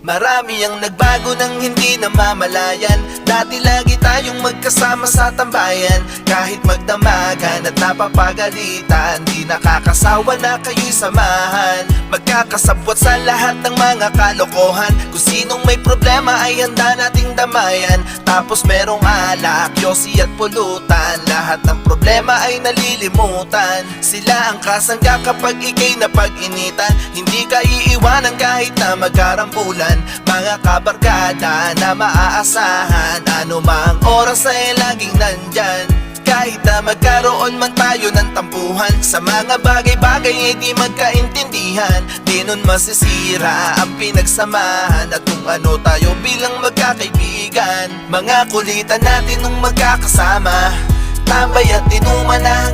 Marami ang nagbago nang hindi namamalayan. Dati lagi tayong magkasama sa tambayan. Kahit magdamagan at napapagalitan, di nakakasawa na kayo'y samahan. Magkakasabwat sa lahat ng mga kalokohan. Kung sinong may problema ay handa nating damayan. Tapos merong alak, yosi at pulutan. Lahat ng problema ay nalilimutan. Sila ang kasangga kapag ikay napag-initan. Hindi ka iiwanan kahit na magkarambulan. Mga kabarkada na maaasahan, ano mang oras ay laging nandyan. Kahit na magkaroon man tayo ng tampuhan, sa mga bagay-bagay ay di magkaintindihan. Di nun masisira ang pinagsamahan at kung ano tayo bilang magkakaibigan. Mga kulitan natin nung magkakasama, tambay at inuman na